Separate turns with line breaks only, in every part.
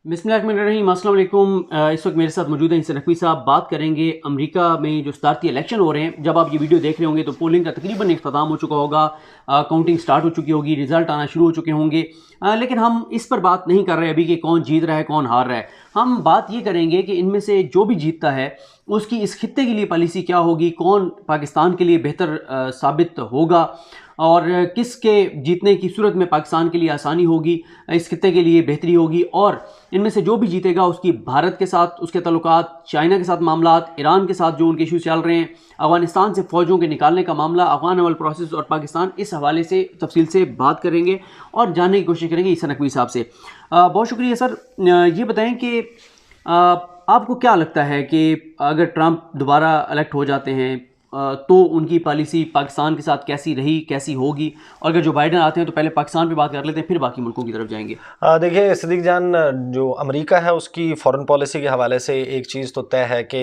बिस्मिल्लाहिर्रहमानिर्रहीम, अस्सलाम वालेकुम। इस वक्त मेरे साथ मौजूद हैं हिसन नकवी साहब। बात करेंगे अमेरिका में जो सदारती इलेक्शन हो रहे हैं। जब आप ये वीडियो देख रहे होंगे तो पोलिंग का तकरीबन इख्तिताम हो चुका होगा, काउंटिंग स्टार्ट हो चुकी होगी, रिजल्ट आना शुरू हो चुके होंगे। लेकिन हम इस पर बात नहीं कर रहे अभी कि कौन जीत रहा है कौन हार रहा है। हम बात ये करेंगे कि इनमें से जो भी जीतता है उसकी इस खित्ते के लिए पॉलिसी क्या होगी, कौन पाकिस्तान के लिए बेहतर साबित होगा और किसके जीतने की सूरत में पाकिस्तान के लिए आसानी होगी, इस खित्ते के लिए बेहतरी होगी। और इनमें से जो भी जीतेगा उसकी भारत के साथ उसके ताल्लुकात, चाइना के साथ मामलात, ईरान के साथ जो उनके इशूज़ चल रहे हैं, अफगानिस्तान से फ़ौजों के निकालने का मामला, अफगान अमल प्रोसेस और पाकिस्तान, इस हवाले से तफसील से बात करेंगे और जानने की कोशिश करेंगे हिसन नकवी साहब से। बहुत शुक्रिया सर। ये बताएं कि आपको क्या लगता है कि अगर ट्रंप दोबारा इलेक्ट हो जाते हैं तो उनकी पॉलिसी पाकिस्तान के साथ कैसी रही, कैसी होगी? और अगर जो बाइडन आते हैं तो पहले पाकिस्तान पे बात कर लेते हैं, फिर बाकी मुल्कों की तरफ जाएंगे।
देखिए सिद्दीक जान, जो अमेरिका है उसकी फॉरेन पॉलिसी के हवाले से एक चीज़ तो तय है कि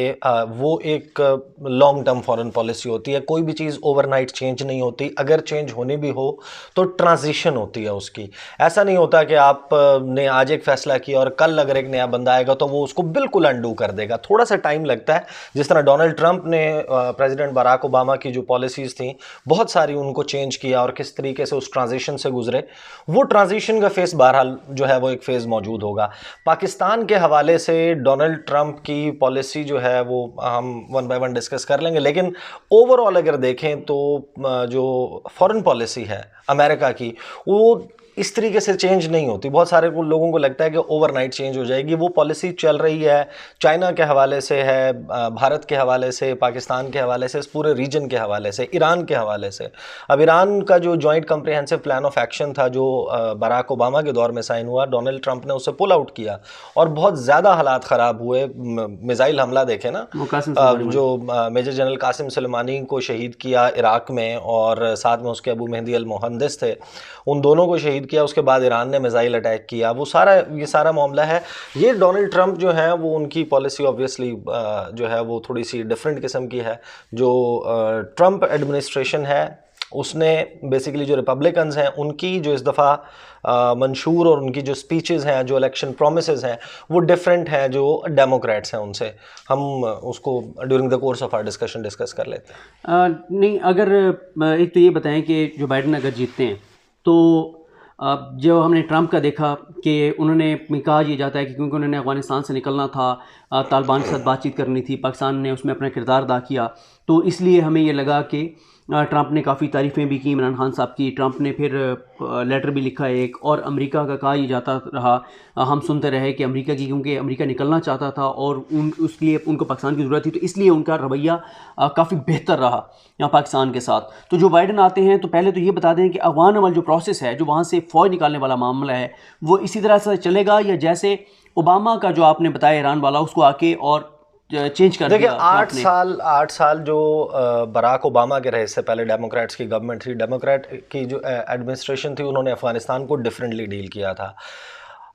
वो एक लॉन्ग टर्म फॉरेन पॉलिसी होती है। कोई भी चीज़ ओवरनाइट चेंज नहीं होती। अगर चेंज होनी भी हो तो ट्रांजिशन होती है उसकी। ऐसा नहीं होता कि आप ने आज एक फ़ैसला किया और कल अगर एक नया बंदा आएगा तो वो उसको बिल्कुल अनडू कर देगा। थोड़ा सा टाइम लगता है। जिस तरह डोनाल्ड ट्रंप ने प्रेसिडेंट बराक ओबामा की जो पॉलिसीज़ थी बहुत सारी उनको चेंज किया और किस तरीके से उस ट्रांजिशन से गुजरे, वो ट्रांजिशन का फेस बहरहाल जो है वो एक फेज़ मौजूद होगा। पाकिस्तान के हवाले से डोनाल्ड ट्रंप की पॉलिसी जो है वो हम वन बाय वन डिस्कस कर लेंगे, लेकिन ओवरऑल अगर देखें तो जो फॉरेन पॉलिसी है अमेरिका की वो इस तरीके से चेंज नहीं होती। बहुत सारे लोगों को लगता है कि ओवरनाइट चेंज हो जाएगी। वो पॉलिसी चल रही है, चाइना के हवाले से है, भारत के हवाले से, पाकिस्तान के हवाले से, इस पूरे रीजन के हवाले से, ईरान के हवाले से। अब ईरान का जो joint comprehensive plan of action था जो बराक ओबामा के दौर में साइन हुआ, डोनाल्ड ट्रंप ने उसे पुल आउट किया और बहुत ज़्यादा हालात ख़राब हुए। मिसाइल हमला देखे ना, जो मेजर जनरल कासिम सुलेमानी को शहीद किया इराक में और साथ में उसके अबू मेहदी अल मुहंदिस थे, उन दोनों को शहीद किया। उसके बाद ईरान ने मिसाइल अटैक किया। वो ये सारा मामला है। ये डोनाल्ड ट्रंप जो है वो उनकी पॉलिसी ऑब्वियसली जो है वो थोड़ी सी डिफरेंट किस्म की है। जो ट्रंप एडमिनिस्ट्रेशन है उसने बेसिकली जो रिपब्लिकन्स हैं उनकी जो इस दफ़ा मंशूर और उनकी जो स्पीचेस हैं, जो इलेक्शन प्रोमिसेस हैं, वो डिफरेंट हैं जो डेमोक्रेट्स हैं उनसे। हम उसको during the course of our discussion discuss कर लेते हैं।
नहीं, अगर एक तो ये बताएं कि जो बाइडन अगर जीतते हैं तो जो हमने ट्रंप का देखा कि उन्होंने कहा यह जाता है कि क्योंकि उन्होंने अफ़गानिस्तान से निकलना था, तालिबान के साथ बातचीत करनी थी, पाकिस्तान ने उसमें अपना किरदार अदा किया, तो इसलिए हमें ये लगा कि ट्रंप ने काफ़ी तारीफ़ें भी की इमरान खान साहब की। ट्रंप ने फिर लेटर भी लिखा एक, और अमेरिका का कहा यह जाता रहा, हम सुनते रहे कि अमेरिका की, क्योंकि अमेरिका निकलना चाहता था और उसके लिए उनको पाकिस्तान की ज़रूरत थी, तो इसलिए उनका रवैया काफ़ी बेहतर रहा यहाँ पाकिस्तान के साथ। तो जो बाइडन आते हैं तो पहले तो ये बता दें कि अफगान अमल जो प्रोसेस है, जो वहाँ से फ़ौज निकालने वाला मामला है, वो इसी तरह से चलेगा या जैसे ओबामा का जो आपने बताया ईरान वाला, उसको आके और चेंज कर
देखिए
दिया?
8 साल जो बराक ओबामा के रहे, इससे पहले डेमोक्रेट्स की गवर्नमेंट थी, डेमोक्रेट की जो एडमिनिस्ट्रेशन थी, उन्होंने अफगानिस्तान को डिफरेंटली डील किया था।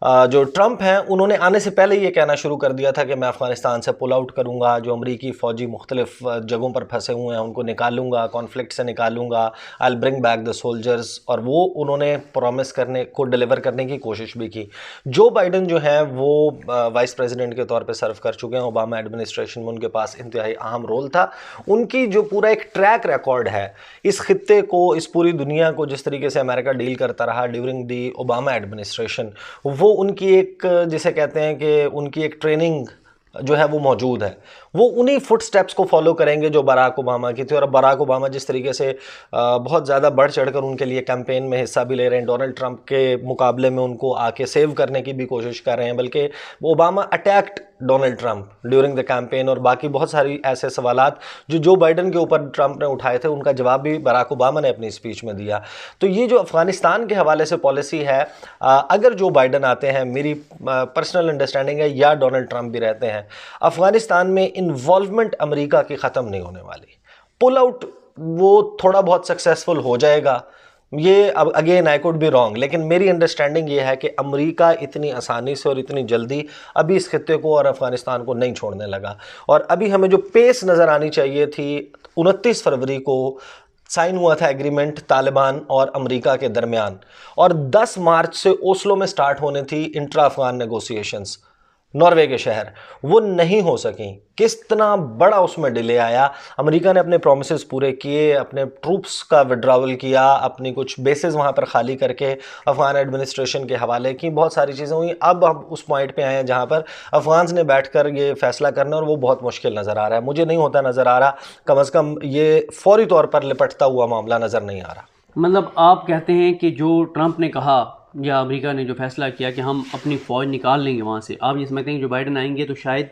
जो ट्रंप हैं उन्होंने आने से पहले ये कहना शुरू कर दिया था कि मैं अफ़गानिस्तान से पुल आउट करूँगा, जो अमरीकी फ़ौजी मुख्तलिफ जगहों पर फंसे हुए हैं उनको निकालूंगा, कॉन्फ्लिक्ट से निकालूंगा, I will bring back the soldiers, और वो उन्होंने प्रॉमिस करने को डिलीवर करने की कोशिश भी की। जो बाइडन जो है वो वाइस प्रेसिडेंट के तौर पर सर्व कर चुके हैं ओबामा एडमिनिस्ट्रेशन में, उनके पास इंतहाई अहम रोल था। उनकी जो पूरा एक ट्रैक रिकॉर्ड है इस खित्ते को, इस पूरी दुनिया को जिस तरीके से अमेरिका डील करता रहा ड्यूरिंग दी ओबामा एडमिनिस्ट्रेशन, वो उनकी एक, जिसे कहते हैं कि उनकी एक ट्रेनिंग जो है वो मौजूद है। वो उन्हीं फुट स्टेप्स को फॉलो करेंगे जो बराक ओबामा की थी। और अब बराक ओबामा जिस तरीके से बहुत ज़्यादा बढ़ चढ़कर उनके लिए कैंपेन में हिस्सा भी ले रहे हैं, डोनाल्ड ट्रंप के मुकाबले में उनको आके सेव करने की भी कोशिश कर रहे हैं, बल्कि Obama attacked Donald Trump during the campaign, और बाकी बहुत सारी ऐसे सवालात जो बाइडन के ऊपर ट्रंप ने उठाए थे उनका जवाब भी बराक ओबामा ने अपनी स्पीच में दिया। तो ये जो अफ़गानिस्तान के हवाले से पॉलिसी है, अगर जो बाइडन आते हैं, मेरी पर्सनल अंडरस्टैंडिंग है, या डोनाल्ड ट्रंप भी रहते हैं, अफ़गानिस्तान में इन्वॉल्वमेंट अमेरिका की ख़त्म नहीं होने वाली। पुल आउट वो थोड़ा बहुत सक्सेसफुल हो जाएगा, ये अब again I could be wrong, लेकिन मेरी अंडरस्टैंडिंग ये है कि अमेरिका इतनी आसानी से और इतनी जल्दी अभी इस खित्ते को और अफ़गानिस्तान को नहीं छोड़ने लगा। और अभी हमें जो पेस नज़र आनी चाहिए थी 29 फरवरी को साइन हुआ था एग्रीमेंट तालिबान और अमेरिका के दरमियान, और 10 मार्च से ओस्लो में स्टार्ट होने थी इंट्रा अफगान नेगोशिएशंस, नॉर्वे के शहर, वो नहीं हो सकी। कितना बड़ा उसमें डिले आया। अमेरिका ने अपने प्रोमिसेस पूरे किए, अपने ट्रूप्स का विड्रॉवल किया, अपनी कुछ बेसेस वहाँ पर खाली करके अफगान एडमिनिस्ट्रेशन के हवाले की, बहुत सारी चीज़ें हुई। अब हम उस पॉइंट पे आए हैं जहाँ पर अफगान्स ने बैठकर ये फैसला करना, और वो बहुत मुश्किल नज़र आ रहा है। मुझे नहीं होता नज़र आ रहा, कम अज़ कम ये फौरी तौर पर लिपटता हुआ मामला नज़र नहीं आ रहा।
मतलब आप कहते हैं कि जो ट्रंप ने कहा या अमेरिका ने जो फैसला किया कि हम अपनी फ़ौज निकाल लेंगे वहाँ से, आप ये समझते हैं कि जो बाइडन आएंगे तो शायद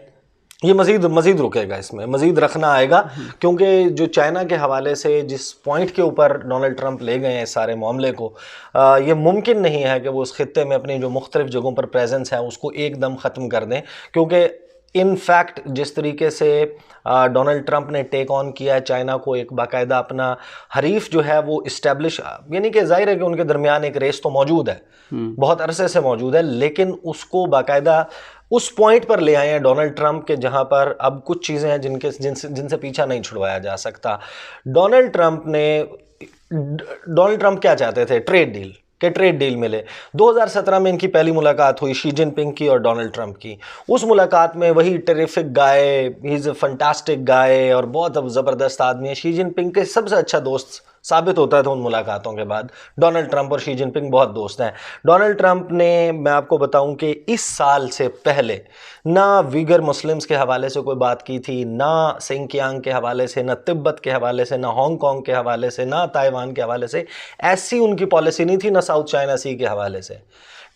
ये मज़ीद रुकेगा, इसमें मज़ीद रखना आएगा, क्योंकि जो चाइना के हवाले से जिस पॉइंट के ऊपर डोनाल्ड ट्रंप ले गए हैं इस सारे मामले को, ये मुमकिन नहीं है कि वो उस खित्ते में अपनी जो मुख्तलिफ जगहों पर प्रेजेंस है उसको एकदम ख़त्म कर दें। क्योंकि इन फैक्ट जिस तरीके से डोनाल्ड ट्रंप ने टेक ऑन किया है चाइना को, एक बाकायदा अपना हरीफ जो है वो इस्टेब्लिश, यानी कि जाहिर है कि उनके दरमियान एक रेस तो मौजूद है, बहुत अरसे से मौजूद है, लेकिन उसको बाकायदा उस पॉइंट पर ले आए हैं डोनाल्ड ट्रंप के जहां पर अब कुछ चीज़ें हैं जिनसे पीछा नहीं छुड़वाया जा सकता। डोनाल्ड ट्रंप क्या चाहते थे? ट्रेड डील के ट्रेड डील मिले। 2017 में इनकी पहली मुलाकात हुई शी जिनपिंग की और डोनाल्ड ट्रंप की। उस मुलाकात में वही terrific guy, he is a fantastic guy और बहुत ज़बरदस्त आदमी है, शी जिनपिंग के सबसे अच्छा दोस्त साबित होता था उन मुलाकातों के बाद। डोनाल्ड ट्रंप और शी जिनपिंग बहुत दोस्त हैं। डोनाल्ड ट्रंप ने, मैं आपको बताऊं कि इस साल से पहले ना वीगर मुस्लिम्स के हवाले से कोई बात की थी, ना सिंकियांग के हवाले से, ना तिब्बत के हवाले से, ना हांगकांग के हवाले से, ना ताइवान के हवाले से। ऐसी उनकी पॉलिसी नहीं थी, ना साउथ चाइना सी के हवाले से।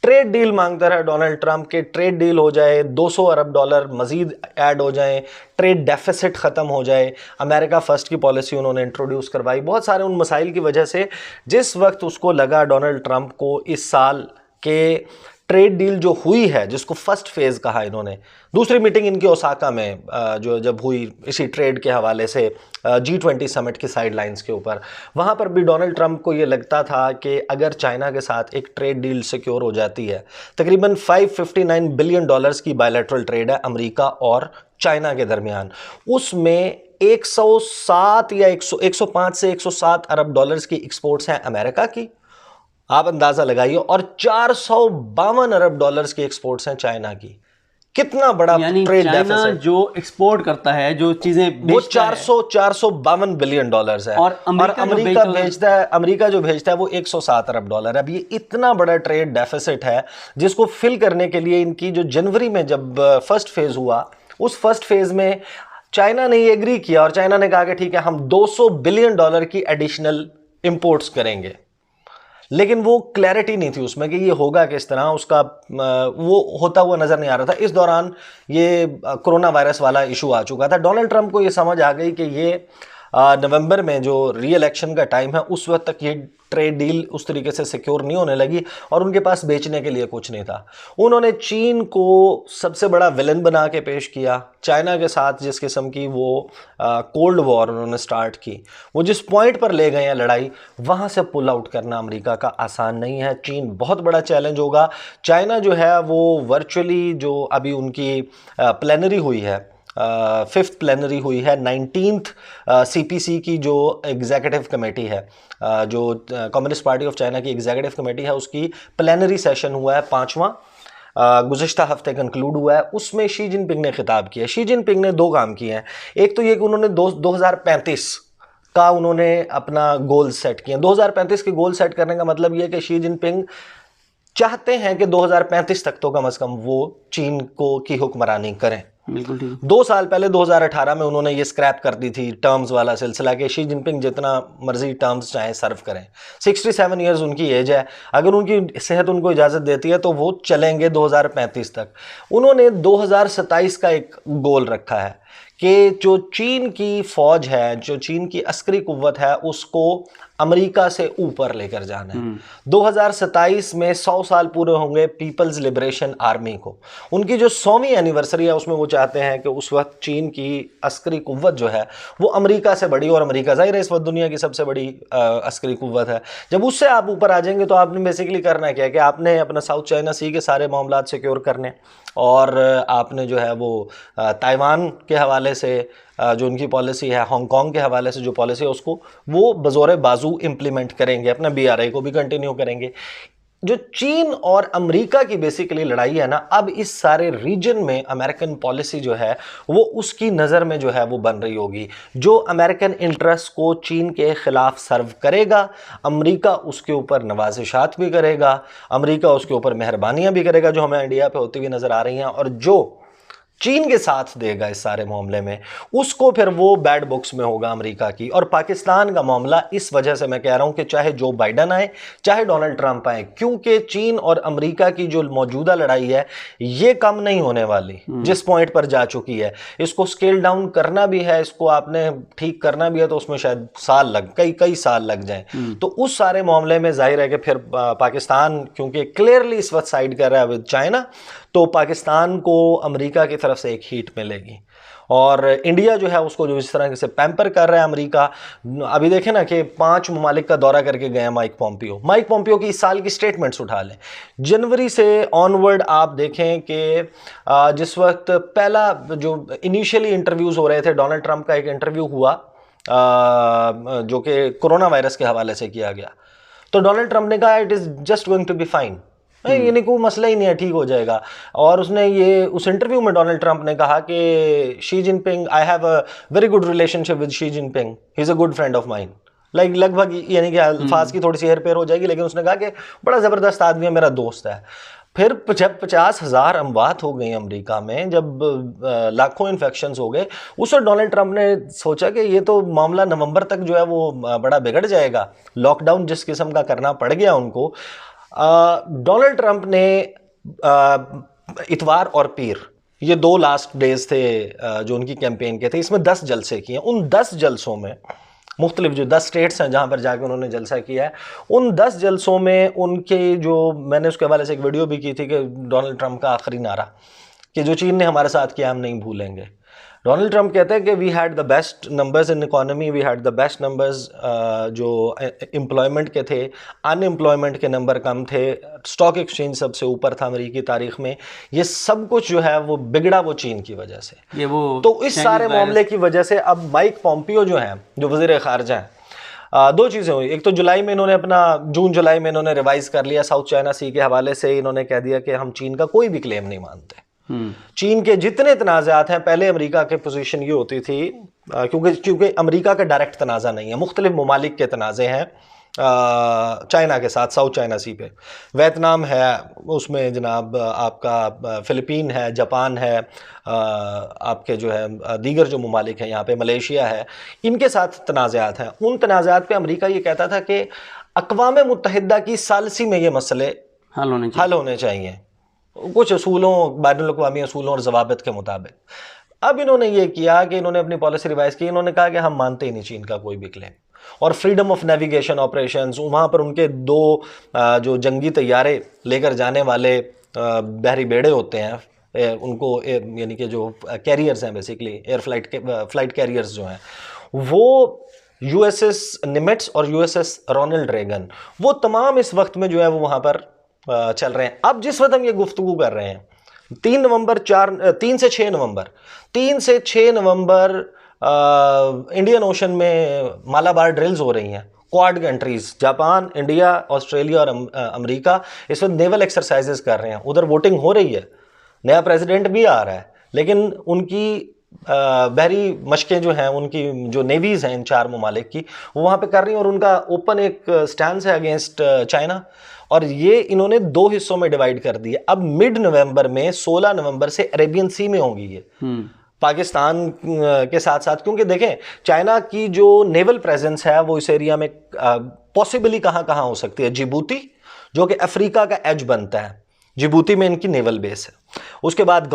ट्रेड डील मांगता रहा डोनाल्ड ट्रंप के, ट्रेड डील हो जाए, 200 अरब डॉलर मजीद ऐड हो जाए, ट्रेड डेफिसिट ख़त्म हो जाए, अमेरिका फ़र्स्ट की पॉलिसी उन्होंने इंट्रोड्यूस करवाई। बहुत सारे उन मसाइल की वजह से जिस वक्त उसको लगा डोनाल्ड ट्रंप को इस साल के ट्रेड डील जो हुई है, जिसको फर्स्ट फेज़ कहा इन्होंने, दूसरी मीटिंग इनकी ओसाका में जो जब हुई इसी ट्रेड के हवाले से G20 समिट की साइडलाइंस के ऊपर, वहाँ पर भी डोनाल्ड ट्रंप को ये लगता था कि अगर चाइना के साथ एक ट्रेड डील सिक्योर हो जाती है, तकरीबन $559 बिलियन की बायलैटरल ट्रेड है अमेरिका और चाइना के दरमियान, उसमें 107 या 105 से 107 अरब डॉलर्स की एक्सपोर्ट्स हैं अमेरिका की, आप अंदाजा लगाइए, और 452 अरब डॉलर्स की एक्सपोर्ट्स हैं चाइना की। कितना बड़ा ट्रेड डेफिसिट
जो एक्सपोर्ट करता है, जो चीजें
वो 452 बिलियन डॉलर्स है, और अमेरिका जो भेजता है वो 107 अरब डॉलर है। अब ये इतना बड़ा ट्रेड डेफिसिट है जिसको फिल करने के लिए इनकी जो जनवरी में जब फर्स्ट फेज हुआ, उस फर्स्ट फेज में चाइना ने ये एग्री किया और चाइना ने कहा कि ठीक है हम 200 बिलियन डॉलर की एडिशनल इंपोर्ट्स करेंगे, लेकिन वो क्लैरिटी नहीं थी उसमें कि ये होगा किस तरह, उसका वो होता हुआ नज़र नहीं आ रहा था। इस दौरान ये कोरोना वायरस वाला इशू आ चुका था। डोनाल्ड ट्रंप को ये समझ आ गई कि ये नवंबर में जो री इलेक्शन का टाइम है उस वक्त तक ये ट्रेड डील उस तरीके से सिक्योर नहीं होने लगी और उनके पास बेचने के लिए कुछ नहीं था। उन्होंने चीन को सबसे बड़ा विलन बना के पेश किया। चाइना के साथ जिस किस्म की वो कोल्ड वॉर उन्होंने स्टार्ट की, वो जिस पॉइंट पर ले गए हैं लड़ाई, वहाँ से पुल आउट करना अमेरिका का आसान नहीं है। चीन बहुत बड़ा चैलेंज होगा। चाइना जो है वो वर्चुअली जो अभी उनकी प्लेनरी हुई है, फिफ्थ प्लेनरी हुई है, 19th CPC की जो एग्जीक्यूटिव कमेटी है, जो कम्युनिस्ट पार्टी ऑफ चाइना की एग्जीक्यूटिव कमेटी है, उसकी प्लेनरी सेशन हुआ है 5वां, गुज़िश्ता हफ्ते कंक्लूड हुआ है। उसमें शी जिनपिंग ने खिताब किया। शी जिनपिंग ने 2 काम किए हैं। एक तो ये कि उन्होंने 2035 का उन्होंने अपना गोल सेट किया। 2035 के गोल सेट करने का मतलब ये है कि शी जिनपिंग चाहते हैं कि 2035 तक तो कम से कम वो चीन को की हुक्मरानी करें।
बिल्कुल ठीक।
2 साल पहले 2018 में उन्होंने ये स्क्रैप कर दी थी टर्म्स वाला सिलसिला कि शी जिनपिंग जितना मर्जी टर्म्स चाहे सर्व करें। 67 ईयर्स उनकी एज है, अगर उनकी सेहत उनको इजाज़त देती है तो वो चलेंगे 2035 तक। उन्होंने 2027 का एक गोल रखा है कि जो चीन की फ़ौज है, जो चीन की अस्करी कुव्वत है, उसको अमेरिका से ऊपर लेकर जाना है। 2027 में 100 साल पूरे होंगे पीपल्स लिबरेशन आर्मी को। उनकी जो 100वीं एनिवर्सरी है उसमें वो चाहते हैं कि उस वक्त चीन की अस्करी कुव्वत जो है वो अमेरिका से बड़ी, और अमेरिका ज़ाहिर है इस वक्त दुनिया की सबसे बड़ी अस्करी कुव्वत है। जब उससे आप ऊपर आ जाएंगे तो आपने बेसिकली करना क्या है कि आपने अपना साउथ चाइना सी के सारे मामलात सिक्योर करने और आपने जो है वो ताइवान के हवाले से जो उनकी पॉलिसी है, हांगकांग के हवाले से जो पॉलिसी है उसको वो बज़ोर बाजू इम्प्लीमेंट करेंगे, अपना BRI को भी कंटिन्यू करेंगे। जो चीन और अमेरिका की बेसिकली लड़ाई है ना, अब इस सारे रीजन में अमेरिकन पॉलिसी जो है वो उसकी नज़र में जो है वो बन रही होगी। जो अमेरिकन इंटरेस्ट को चीन के खिलाफ सर्व करेगा, अमेरिका उसके ऊपर नवाजिशात भी करेगा, अमेरिका उसके ऊपर मेहरबानियां भी करेगा जो हमें इंडिया पे होती हुई नज़र आ रही हैं, और जो चीन के साथ देगा इस सारे मामले में उसको फिर वो बैड बुक्स में होगा अमेरिका की। और पाकिस्तान का मामला इस वजह से मैं कह रहा हूं कि चाहे जो बाइडन आए चाहे डोनाल्ड ट्रंप आए, क्योंकि चीन और अमेरिका की जो मौजूदा लड़ाई है ये कम नहीं होने वाली, जिस पॉइंट पर जा चुकी है। इसको स्केल डाउन करना भी है, इसको आपने ठीक करना भी है, तो उसमें शायद कई साल लग जाए। तो उस सारे मामले में जाहिर है कि फिर पाकिस्तान क्योंकि क्लियरली इस वक्त साइड कर रहा है विद चाइना, तो पाकिस्तान को अमेरिका की तरफ से एक हीट मिलेगी। और इंडिया जो है उसको जो इस तरह से पैम्पर कर रहा है अमेरिका, अभी देखें ना कि 5 ममालिक का दौरा करके गए हैं माइक पॉम्पियो की इस साल की स्टेटमेंट्स उठा लें। जनवरी से ऑनवर्ड आप देखें कि जिस वक्त पहला जो इनिशियली इंटरव्यूज़ हो रहे थे, डोनाल्ड ट्रंप का एक इंटरव्यू हुआ जो कि कोरोना वायरस के हवाले से किया गया, तो डोनाल्ड ट्रंप ने कहा it is just going to be fine, ये नहीं कोई मसला ही नहीं है, ठीक हो जाएगा। और उसने ये उस इंटरव्यू में डोनाल्ड ट्रंप ने कहा कि Xi Jinping, I have a very good relationship with Xi Jinping, he is a good friend of mine, लगभग यानी कि अल्फाज की थोड़ी सी हेर फेर हो जाएगी, लेकिन उसने कहा कि बड़ा ज़बरदस्त आदमी है, मेरा दोस्त है। फिर जब 50,000 अमवात हो गई अमेरिका में, जब लाखों इन्फेक्शंस हो गए, उस वक्त डोनाल्ड ट्रंप ने सोचा कि ये तो मामला नवंबर तक जो है वो बड़ा बिगड़ जाएगा। लॉकडाउन जिस किस्म का करना पड़ गया उनको, डोनाल्ड ट्रंप ने इतवार और पीर, ये 2 लास्ट डेज थे जो उनकी कैंपेन के थे, इसमें 10 जलसे किए। उन 10 जलसों में मुख्तलिफ जो 10 स्टेट्स हैं जहाँ पर जाकर उन्होंने जलसा किया है, उन 10 जलसों में उनके जो, मैंने उसके हवाले से एक वीडियो भी की थी कि डोनाल्ड ट्रंप का आखिरी नारा कि जो चीन ने हमारे साथ किया हम नहीं भूलेंगे। डोनाल्ड ट्रंप कहते हैं कि we had the best numbers in economy, we had the best numbers जो एम्प्लॉयमेंट के थे, अनएम्प्लॉयमेंट के नंबर कम थे, स्टॉक एक्सचेंज सबसे ऊपर था अमेरिकी तारीख में। ये सब कुछ जो है वो बिगड़ा वो चीन की वजह से, ये वो तो इस सारे मामले की वजह से अब माइक पॉम्पियो जो हैं, जो वज़ीर ख़ारजा हैं, 2 चीज़ें हुई। एक तो जून जुलाई में इन्होंने रिवाइज़ कर लिया, साउथ चाइना सी के हवाले से इन्होंने कह दिया कि हम चीन का कोई भी क्लेम नहीं मानते। चीन के जितने तनाज़ात हैं, पहले अमेरिका की पोजीशन ये होती थी, क्योंकि अमेरिका का डायरेक्ट तनाज़ा नहीं है, मुख्तलिफ ममालिक के तनाज़े हैं चाइना के साथ, साउथ चाइना सी पे वियतनाम है, उसमें जनाब आपका फ़िलिपीन है, जापान है, आपके जो है दीगर जो ममालिक हैं यहाँ पे मलेशिया है, इनके साथ तनाज़ात हैं। उन तनाज़ात पे अमेरिका ये कहता था कि अक़वाम मुत्तहिदा की सालसी में ये मसले हल होने चाहिए कुछ असूलों, बैनुल-अक़वामी असूलों और ज़वाबित के मुताबिक। अब इन्होंने ये किया कि इन्होंने अपनी पॉलिसी रिवाइज़ की, इन्होंने कहा कि हम मानते ही नहीं चीन का कोई भी क्लेम, और फ्रीडम ऑफ नेविगेशन ऑपरेशंस, वहाँ पर उनके 2 जो जंगी तैयारे लेकर जाने वाले बहरी बेड़े होते हैं, उनको यानी कि जो कैरियर्स हैं बेसिकली एयर फ्लाइट कैरियर्स जो हैं, वो USS निमिट्स और USS रोनाल्ड रेगन, वो तमाम इस वक्त में जो है वो वहाँ पर चल रहे हैं। अब जिस वक्त हम ये गुफ्तगू कर रहे हैं, 3 से 6 नवंबर इंडियन ओशन में मालाबार ड्रिल्स हो रही हैं। Quad countries Japan, India, Australia और अमेरिका इस वक्त नेवल एक्सरसाइजेस कर रहे हैं। उधर वोटिंग हो रही है, नया प्रेसिडेंट भी आ रहा है, लेकिन उनकी बहरी मशकें जो हैं, उनकी जो नेवीज़ हैं इन 4 ममालिक की, वो वहाँ पे कर रही हैं, और उनका ओपन एक स्टैंड है अगेंस्ट चाइना। और ये इन्होंने 2 हिस्सों में डिवाइड कर दिए। अब मिड नवंबर में 16 नवंबर से अरेबियन सी में होंगी ये, पाकिस्तान के साथ साथ, क्योंकि देखें चाइना की जो नेवल प्रेजेंस है वो इस एरिया में पॉसिबली कहाँ कहाँ हो सकती है। जिबूती जो कि अफ्रीका का एज बनता है, जिबूती में इनकी नेवल बेस है। उसके बाद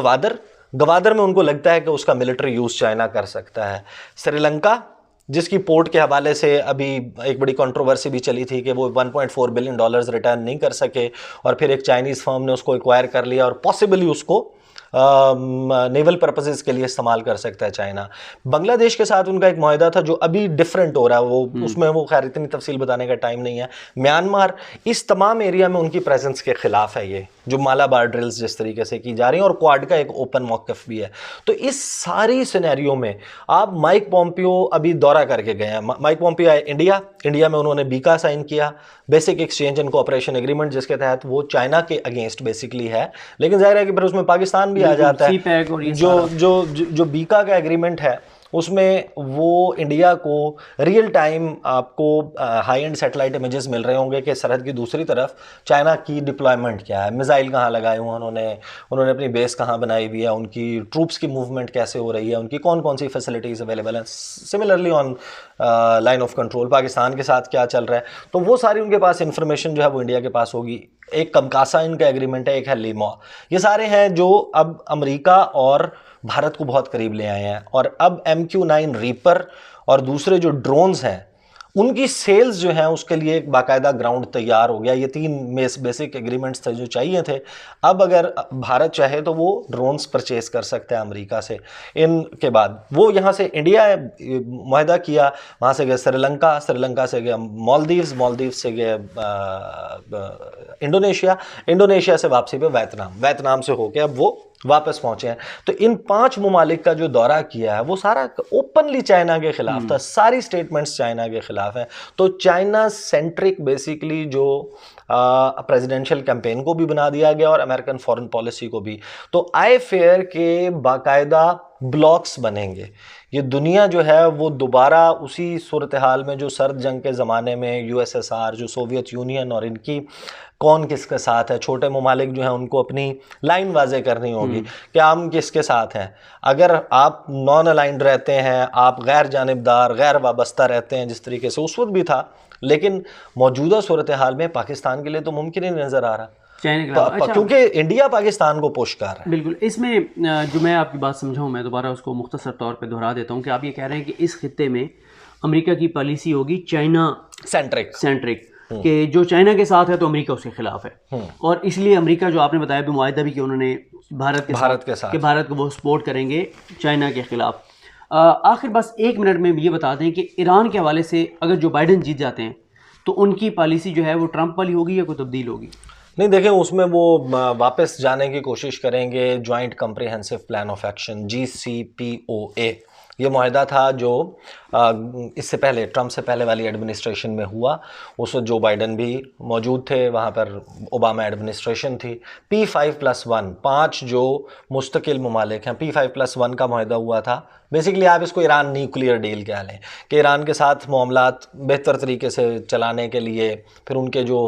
गवादर में उनको लगता है कि उसका मिलिट्री यूज़ चाइना कर सकता है। श्रीलंका, जिसकी पोर्ट के हवाले से अभी एक बड़ी कंट्रोवर्सी भी चली थी कि वो $1.4 बिलियन रिटर्न नहीं कर सके, और फिर एक चाइनीज़ फर्म ने उसको एक्वायर कर लिया और पॉसिबली उसको नेवल पर्पसेस के लिए इस्तेमाल कर सकता है चाइना। बांग्लादेश के साथ उनका एक मुआहदा था जो अभी डिफरेंट हो रहा है, वो उसमें वो खैर इतनी तफसील बताने का टाइम नहीं है। म्यांमार, इस तमाम एरिया में उनकी प्रेजेंस के खिलाफ है ये जो मालाबार ड्रिल्स जिस तरीके से की जा रही हैं, और क्वाड का एक ओपन मौक़िफ़ भी है। तो इस सारी सिनेरियो में आप माइक पॉम्पियो अभी दौरा करके गए हैं। माइक पॉम्पियो आए इंडिया में उन्होंने बीका साइन किया, basic exchange and cooperation agreement, जिसके तहत वो चाइना के अगेंस्ट बेसिकली है, लेकिन जाहिर है कि फिर उसमें पाकिस्तान भी आ जाता है। जो बीका का एग्रीमेंट है उसमें वो इंडिया को रियल टाइम आपको हाई एंड सैटेलाइट इमेजेस मिल रहे होंगे कि सरहद की दूसरी तरफ चाइना की डिप्लॉयमेंट क्या है, मिसाइल कहाँ लगाए हुए हैं उन्होंने अपनी बेस कहाँ बनाई हुई है, उनकी ट्रूप्स की मूवमेंट कैसे हो रही है, उनकी कौन कौन सी फैसिलिटीज़ अवेलेबल हैं। Similarly on line of control Pakistan के साथ क्या चल रहा है, तो वो सारी उनके पास इंफॉर्मेशन जो है वो इंडिया के पास होगी। एक कमकासा इनका एग्रीमेंट है, एक है लीमा। ये सारे हैं जो अब अमेरिका और भारत को बहुत करीब ले आए हैं। और अब MQ-9 रीपर और दूसरे जो ड्रोन्स हैं उनकी सेल्स जो हैं उसके लिए एक बाकायदा ग्राउंड तैयार हो गया। ये 3 बेसिक एग्रीमेंट्स थे जो चाहिए थे। अब अगर भारत चाहे तो वो ड्रोन्स परचेज कर सकता है अमेरिका से। इनके बाद वो यहाँ से इंडिया मुआहदा किया, वहाँ से गए श्रीलंका से गए मालदीव से गए इंडोनेशिया से वापसी पे वियतनाम से होके अब वो वापस पहुंचे हैं। तो इन 5 ममालिक का जो दौरा किया है वो सारा ओपनली चाइना के खिलाफ था, सारी स्टेटमेंट्स चाइना के खिलाफ हैं। तो चाइना सेंट्रिक बेसिकली जो प्रेसिडेंशियल कैंपेन को भी बना दिया गया और अमेरिकन फॉरेन पॉलिसी को भी। तो आई फेयर के बाकायदा ब्लॉक्स बनेंगे। ये दुनिया जो है वो दोबारा उसी सूरत हाल में जो सर्द जंग के ज़माने में USSR, जो सोवियत यूनियन और इनकी कौन किसके साथ है, छोटे ममालिक जो हैं उनको अपनी लाइन वाज़े करनी होगी कि हम किसके साथ हैं। अगर आप नॉन अलाइंड रहते हैं, आप गैर जानिबदार, गैर वाबस्ता रहते हैं, जिस तरीके से उस वक्त भी था, लेकिन मौजूदा सूरत हाल में पाकिस्तान के लिए तो मुमकिन ही नज़र आ रहा, क्योंकि इंडिया पाकिस्तान को पुश कर रहा है।
बिल्कुल। इसमें जो मैं आपकी बात समझाऊं, मैं दोबारा उसको मुख्तसर तौर पे दोहरा देता हूं कि आप ये कह रहे हैं कि इस खित्ते में अमेरिका की पॉलिसी होगी चाइना सेंट्रिक कि जो चाइना के साथ है तो अमेरिका उसके खिलाफ है, और इसलिए अमेरिका जो आपने बताया भी मुआहदा भी कि उन्होंने भारत के साथ कि भारत को वो सपोर्ट करेंगे चाइना के खिलाफ। आखिर बस 1 मिनट में ये बता दें कि ईरान के हवाले से अगर जो बाइडन जीत जाते हैं तो उनकी पॉलिसी जो है वो ट्रंप वाली होगी या कोई तब्दील होगी?
नहीं, देखें, उसमें वो वापस जाने की कोशिश करेंगे joint comprehensive plan of action JCPOA। ये मुआहदा था जो इससे पहले ट्रंप से पहले वाली एडमिनिस्ट्रेशन में हुआ। उस वक्त जो बाइडन भी मौजूद थे, वहाँ पर ओबामा एडमिनिस्ट्रेशन थी। P5+1 5 जो मुस्तकिल ममालिक हैं, P5+1 का मुआहदा हुआ था। बेसिकली आप इसको ईरान न्यूक्लियर डील कह लें कि ईरान के साथ मामलात बेहतर तरीके से चलाने के लिए, फिर उनके जो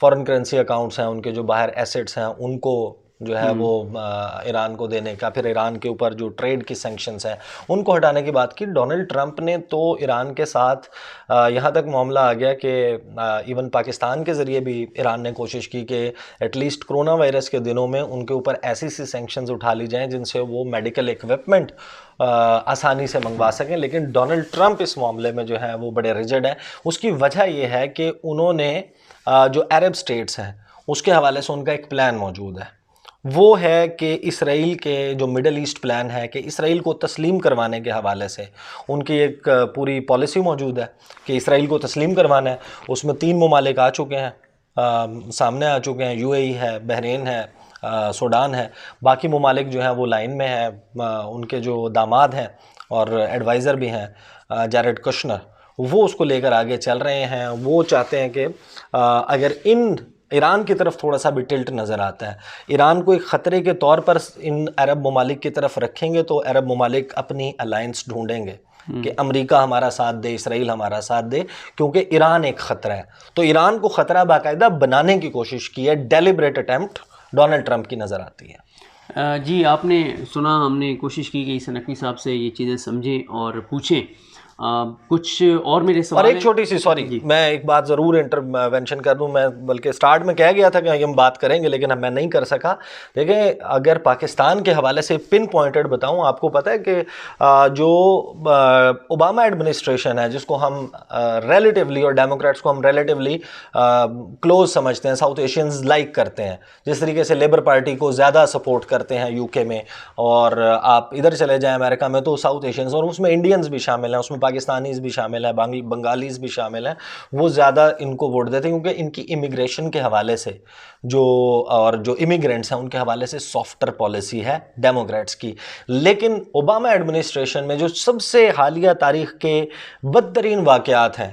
फॉरेन करेंसी अकाउंट्स हैं, उनके जो बाहर एसेट्स हैं, उनको जो है वो ईरान को देने का, फिर ईरान के ऊपर जो ट्रेड की सैंक्शंस हैं उनको हटाने की बात की। डोनाल्ड ट्रंप ने तो ईरान के साथ यहाँ तक मामला आ गया कि इवन पाकिस्तान के ज़रिए भी ईरान ने कोशिश की कि एटलीस्ट कोरोना वायरस के दिनों में उनके ऊपर ऐसी सैंक्शंस उठा ली जाएँ जिनसे वो मेडिकल इक्विपमेंट आसानी से मंगवा सकें। लेकिन डोनाल्ड ट्रंप इस मामले में जो है वो बड़े रिजिड हैं। उसकी वजह ये है कि उन्होंने जो अरब स्टेट्स हैं उसके हवाले से उनका एक प्लान मौजूद है। वो है कि इसराइल के जो मिडल ईस्ट प्लान है कि इसराइल को तस्लीम करवाने के हवाले से उनकी एक पूरी पॉलिसी मौजूद है कि इसराइल को तस्लीम करवाना है। उसमें 3 ममालिक आ चुके हैं, सामने आ चुके हैं, UAE है, बहरीन है, सूडान है। बाकी ममालिक जो हैं वो लाइन में हैं। उनके जो दामाद हैं और एडवाइज़र भी हैं जैरेड कुशनर, वो उसको लेकर आगे चल रहे हैं। वो चाहते हैं कि अगर ईरान की तरफ थोड़ा सा भी टिल्ट नज़र आता है, ईरान को एक ख़तरे के तौर पर इन अरब ममालिक की तरफ रखेंगे तो अरब ममालिक अपनी अलायंस ढूंढेंगे कि अमेरिका हमारा साथ दे, इसराइल हमारा साथ दे, क्योंकि ईरान एक ख़तरा है। तो ईरान को ख़तरा बाकायदा बनाने की कोशिश की है, डेलिब्रेट अटैम्प्ट डोनाल्ड ट्रंप की नज़र आती है।
जी, आपने सुना, हमने कोशिश की कि इस नकवी साहब से ये चीज़ें समझें और पूछें, कुछ और मेरे
और
सवाल
एक
हैं।
छोटी सी, सॉरी मैं एक बात ज़रूर इंटरवेंशन कर दूं, मैं बल्कि स्टार्ट में कह गया था कि हम बात करेंगे लेकिन मैं नहीं कर सका। देखें, अगर पाकिस्तान के हवाले से पिन पॉइंटेड बताऊं, आपको पता है कि जो ओबामा एडमिनिस्ट्रेशन है, जिसको हम रिलेटिवली, और डेमोक्रेट्स को हम रिलेटिवली क्लोज समझते हैं, साउथ एशियंस लाइक करते हैं, जिस तरीके से लेबर पार्टी को ज़्यादा सपोर्ट करते हैं यूके में, और आप इधर चले जाएं अमेरिका में तो साउथ एशियंस, और उसमें इंडियंस भी शामिल हैं, उसमें पाकिस्तानीज़ भी शामिल हैं, बंगालीज़ भी शामिल हैं, वो ज़्यादा इनको वोट देते हैं क्योंकि इनकी इमिग्रेशन के हवाले से जो इमिग्रेंट्स हैं उनके हवाले से सॉफ्टर पॉलिसी है डेमोक्रेट्स की। लेकिन ओबामा एडमिनिस्ट्रेशन में जो सबसे हालिया तारीख के बदतरीन वाक़यात हैं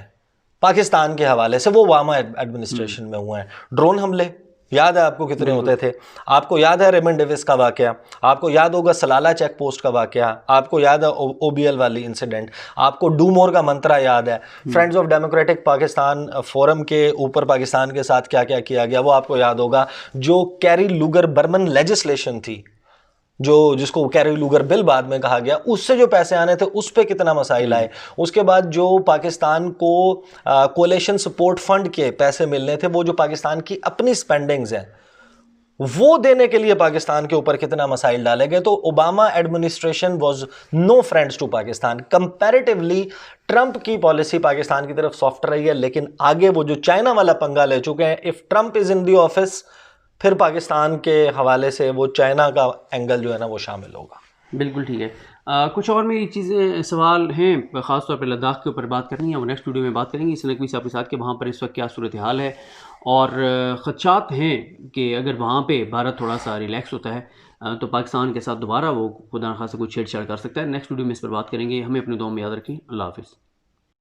पाकिस्तान के हवाले से, वो ओबामा एडमिनिस्ट्रेशन में हुए हैं। ड्रोन हमले याद है आपको कितने होते थे? आपको याद है रेमंड डेविस का वाकया, आपको याद होगा सलाला चेक पोस्ट का वाकया, आपको याद है ओबीएल वाली इंसिडेंट, आपको डू मोर का मंत्रा याद है, friends of democratic Pakistan forum के ऊपर पाकिस्तान के साथ क्या क्या किया गया वो आपको याद होगा। जो कैरी लुगर बर्मन लेजिस्लेशन थी, जिसको कैरी लुगर बिल बाद में कहा गया, उससे जो पैसे आने थे उस पे कितना मसाइल आए। उसके बाद जो पाकिस्तान को कोलेशन सपोर्ट फंड के पैसे मिलने थे, वो जो पाकिस्तान की अपनी स्पेंडिंग्स हैं वो देने के लिए पाकिस्तान के ऊपर कितना मसाइल डाले गए। तो Obama administration was no friends to Pakistan. Comparatively Trump की पॉलिसी पाकिस्तान की तरफ सॉफ्ट रही है, लेकिन आगे वो जो चाइना वाला पंगा ले चुके हैं, if Trump is in the office, फिर पाकिस्तान के हवाले से वो चाइना का एंगल जो है ना वो शामिल होगा।
बिल्कुल ठीक है। कुछ और मेरी चीज़ें सवाल हैं, ख़ास तौर पर लद्दाख के ऊपर बात करनी है, वो नेक्स्ट वीडियो में बात करेंगे इस नकवी साहब के साथ कि वहाँ पर इस वक्त क्या सूरत हाल है, और ख़दशात हैं कि अगर वहाँ पे भारत थोड़ा सा रिलैक्स होता है तो पाकिस्तान के साथ दोबारा वो खुदा न खासा कुछ छेड़छाड़ कर सकता है। नेक्स्ट वीडियो में इस पर बात करेंगे। हमें अपने दुआ में याद रखें। अल्लाह हाफ़िज़।